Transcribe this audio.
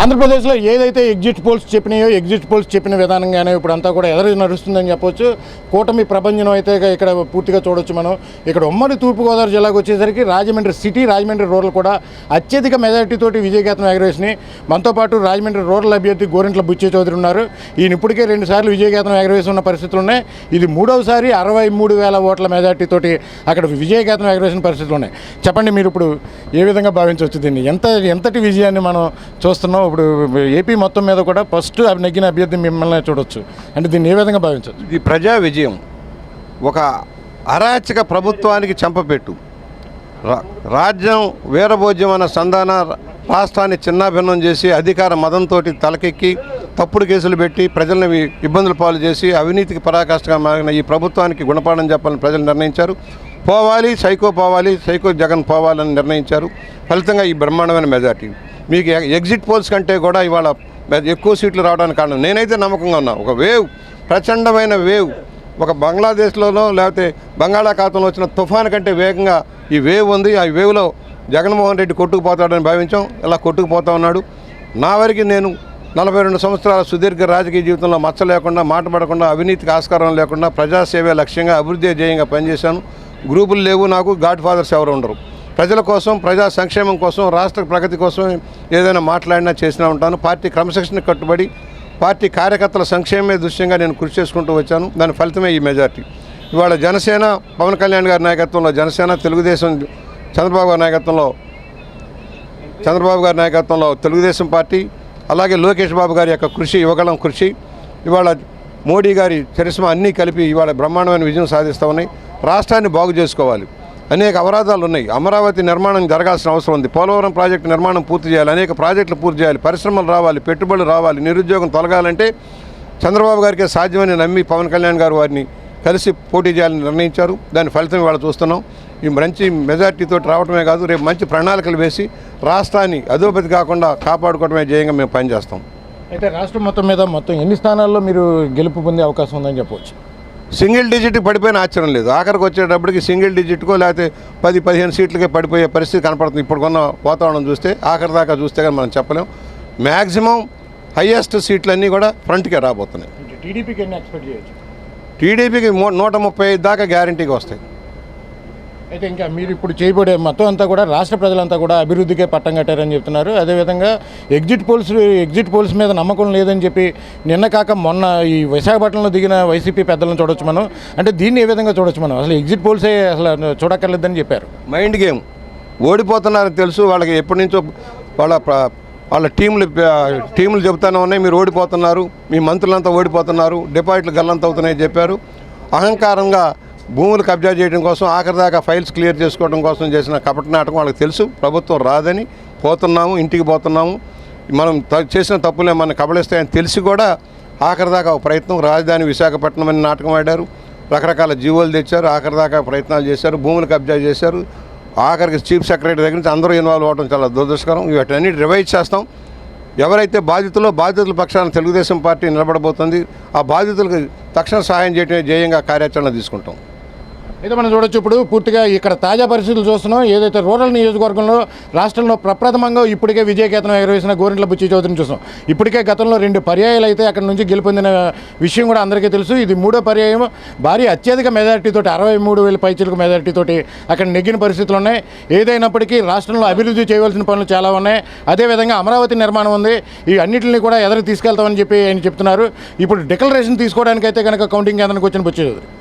ఆంధ్రప్రదేశ్లో ఏదైతే exit polls చెప్పిన విధానంగానే ఇప్పుడంతా కూడా ఎదురు నడుస్తుందని చెప్పొచ్చు. కూటమి ప్రభంజనం అయితే ఇక్కడ పూర్తిగా చూడొచ్చు మనం. ఇక్కడ ఉమ్మడి తూర్పుగోదావరి జిల్లాకు వచ్చేసరికి రాజమండ్రి సిటీ, రాజమండ్రి రూరల్ కూడా అత్యధిక మెజారిటీతోటి విజయకేతనం ఎగరవేసినాయి. మనతో పాటు రాజమండ్రి రూరల్ అభ్యర్థి గోరింట్ల బుచ్చే చౌదరి ఉన్నారు. ఈయన ఇప్పటికే 2 సార్లు విజయకేతనం ఎగరవేసి ఉన్న పరిస్థితులు ఉన్నాయి. ఇది 3వసారి 63,000 ఓట్ల మెజారిటీతోటి అక్కడ విజయకేతనం ఎగరవేసిన పరిస్థితులు ఉన్నాయి. చెప్పండి, మీరు ఇప్పుడు ఏ విధంగా భావించవచ్చు దీన్ని? ఎంతటి విజయాన్ని మనం చూస్తున్నాం? ఇప్పుడు ఏపీ మొత్తం మీద కూడా ఫస్ట్ నెగ్గిన అభ్యర్థి మిమ్మల్ని చూడొచ్చు అంటే దీన్ని ఏ విధంగా భావించవచ్చు? ఇది ప్రజా విజయం. ఒక అరాచక ప్రభుత్వానికి చెంపపెట్టు. రాజ్యం వీరభోజ్యం అన్న సంధాన రాష్ట్రాన్ని చిన్నాభిన్నం చేసి అధికార మదంతో తలకెక్కి తప్పుడు కేసులు పెట్టి ప్రజల్ని ఇబ్బందుల పాలు చేసి అవినీతికి పరాకాష్ఠగా మారిన ఈ ప్రభుత్వానికి గుణపాఠం చెప్పాలని ప్రజలు నిర్ణయించారు. సైకో జగన్ పోవాలని నిర్ణయించారు. ఫలితంగా ఈ బ్రహ్మాండమైన మెజార్టీ. మీకు ఎగ్జిట్ పోల్స్ కంటే కూడా ఇవాళ ఎక్కువ సీట్లు రావడానికి కారణం నేనైతే నమ్మకంగా ఉన్నా. ఒక ప్రచండమైన వేవ్, ఒక బంగ్లాదేశ్లోనో లేకపోతే బంగాళాఖాతంలో వచ్చిన తుఫాను కంటే వేగంగా ఈ వేవ్ ఉంది. ఆ వేవ్లో జగన్మోహన్ రెడ్డి కొట్టుకుపోతాడని భావించాం. ఇలా కొట్టుకుపోతా ఉన్నాడు. నా వరకు నేను 42 సంవత్సరాల సుదీర్ఘ రాజకీయ జీవితంలో మచ్చ లేకుండా, మాట పడకుండా, అవినీతికి ఆస్కారం లేకుండా ప్రజాసేవే లక్ష్యంగా, అభివృద్ధి ధ్యేయంగా పనిచేశాను. గ్రూపులు లేవు నాకు, గాడ్ ఫాదర్స్ ఎవరు ఉండరు. ప్రజల కోసం, ప్రజా సంక్షేమం కోసం, రాష్ట్ర ప్రగతి కోసం ఏదైనా మాట్లాడినా చేసినా ఉంటాను. పార్టీ క్రమశిక్షణకు కట్టుబడి పార్టీ కార్యకర్తల సంక్షేమమే దృశ్యంగా నేను కృషి చేసుకుంటూ వచ్చాను. దాని ఫలితమే ఈ మెజార్టీ. ఇవాళ జనసేన, పవన్ కళ్యాణ్ గారి నాయకత్వంలో జనసేన, తెలుగుదేశం చంద్రబాబు గారి నాయకత్వంలో తెలుగుదేశం పార్టీ, అలాగే లోకేష్ బాబు గారి యొక్క కృషి, యువగళం కృషి, ఇవాళ మోడీ గారి చరిస్మా అన్నీ కలిపి ఇవాళ బ్రహ్మాండమైన విజయం సాధిస్తూ ఉన్నాయి. రాష్ట్రాన్ని బాగు చేసుకోవాలి. అనేక అవరోధాలు ఉన్నాయి. అమరావతి నిర్మాణం జరగాల్సిన అవసరం ఉంది. పోలవరం ప్రాజెక్టు నిర్మాణం పూర్తి చేయాలి. అనేక ప్రాజెక్టులు పూర్తి చేయాలి. పరిశ్రమలు రావాలి, పెట్టుబడులు రావాలి, నిరుద్యోగం తొలగాలంటే చంద్రబాబు గారికి సాధ్యమని నమ్మి పవన్ కళ్యాణ్ గారు వారిని కలిసి పోటీ చేయాలని నిర్ణయించారు. దాని ఫలితం ఇవాళ చూస్తున్నాం. ఈ మంచి మెజార్టీతో రావడమే కాదు, రేపు మంచి ప్రణాళికలు వేసి రాష్ట్రాన్ని అధోగతి కాకుండా కాపాడుకోవడమే ధ్యేయంగా మేము పనిచేస్తాం. అయితే రాష్ట్రం మొత్తం ఎన్ని స్థానాల్లో మీరు గెలుపు పొందే అవకాశం ఉందని చెప్పవచ్చు? సింగిల్ డిజిట్ పడిపోయిన ఆశ్చర్యం లేదు. ఆఖరికి వచ్చేటప్పటికి సింగిల్ డిజిట్కో లేకపోతే 10-15 సీట్లకే పడిపోయే పరిస్థితి కనపడుతుంది. ఇప్పుడున్న వాతావరణం చూస్తే, ఆఖరి దాకా చూస్తే కానీ మనం చెప్పలేం. మ్యాక్సిమం హయ్యెస్ట్ సీట్లన్నీ కూడా ఫ్రంట్కే రాబోతున్నాయి. టీడీపీకి ఎన్ని ఎక్స్పెక్ట్ చేయొచ్చు? టీడీపీకి 135 దాకా గ్యారంటీగా వస్తాయి. అయితే ఇంకా మీరు ఇప్పుడు చేయబడే మొత్తం అంతా కూడా రాష్ట్ర ప్రజలంతా కూడా అభివృద్ధికే పట్టం కట్టారని చెప్తున్నారు. అదేవిధంగా ఎగ్జిట్ పోల్స్ మీద నమ్మకం లేదని చెప్పి నిన్న కాక మొన్న ఈ విశాఖపట్నంలో దిగిన వైసీపీ పెద్దలను చూడొచ్చు మనం. అంటే దీన్ని ఏ విధంగా చూడొచ్చు మనం? అసలు ఎగ్జిట్ పోల్సే అసలు చూడక్కర్లేదని చెప్పారు. Mind game. ఓడిపోతున్నారని తెలుసు వాళ్ళకి. ఎప్పటి నుంచో వాళ్ళ టీములు చెబుతానే ఉన్నాయి, మీరు ఓడిపోతున్నారు, మీ మంత్రులంతా ఓడిపోతున్నారు, డిపాజిట్లు గల్లంత అవుతున్నాయని చెప్పారు. అహంకారంగా భూములు కబ్జా చేయడం కోసం, ఆఖరి దాకా ఫైల్స్ క్లియర్ చేసుకోవడం కోసం చేసిన కపట నాటకం వాళ్ళకి తెలుసు. ప్రభుత్వం రాదని పోతున్నాము, ఇంటికి పోతున్నాము, మనం చేసిన తప్పులే మనం కబళిస్తాయని తెలిసి కూడా ఆఖరి దాకా ఒక ప్రయత్నం. రాజధాని విశాఖపట్నం అని నాటకం ఆడారు, రకరకాల జీవోలు తెచ్చారు, ఆఖరి దాకా ప్రయత్నాలు చేశారు, భూములు కబ్జా చేశారు. ఆఖరికి చీఫ్ సెక్రటరీ దగ్గర నుంచి అందరూ ఇన్వాల్వ్ అవ్వడం చాలా దురదృష్టకరం. వీటన్ని రివైజ్ చేస్తాం. ఎవరైతే బాధితుల పక్షాన తెలుగుదేశం పార్టీ నిలబడబోతుంది. ఆ బాధితులకు తక్షణ సహాయం చేయడమే ధ్యేయంగా కార్యాచరణ తీసుకుంటాం. అయితే మనం చూడొచ్చు ఇప్పుడు పూర్తిగా ఇక్కడ తాజా పరిస్థితులు చూస్తున్నాం. ఏదైతే రూరల్ నియోజకవర్గంలో రాష్ట్రంలో ప్రప్రథమంగా ఇప్పటికే విజయకేతనం ఎగరవేసిన గోరింట్ల బుచ్చే చౌదరిని చూసాం. ఇప్పటికే గతంలో 2 పర్యాయాలు అయితే అక్కడ నుంచి గెలుపొందిన విషయం కూడా అందరికీ తెలుసు. ఇది 3వ పర్యాయం. భారీ అత్యధిక మెజారిటీతోటి 63,000 పైచిలకు మెజారిటీతోటి అక్కడ నెగ్గిన పరిస్థితులు ఉన్నాయి. ఏదైనప్పటికీ రాష్ట్రంలో అభివృద్ధి చేయవలసిన పనులు చాలా ఉన్నాయి. అదేవిధంగా అమరావతి నిర్మాణం ఉంది. ఈ అన్నింటినీ కూడా ఎదురు తీసుకెళ్తామని చెప్పి ఆయన చెప్తున్నారు. ఇప్పుడు డిక్లరేషన్ తీసుకోవడానికైతే కనుక కౌంటింగ్ కేంద్రానికి వచ్చిన బుచ్చే చౌదరి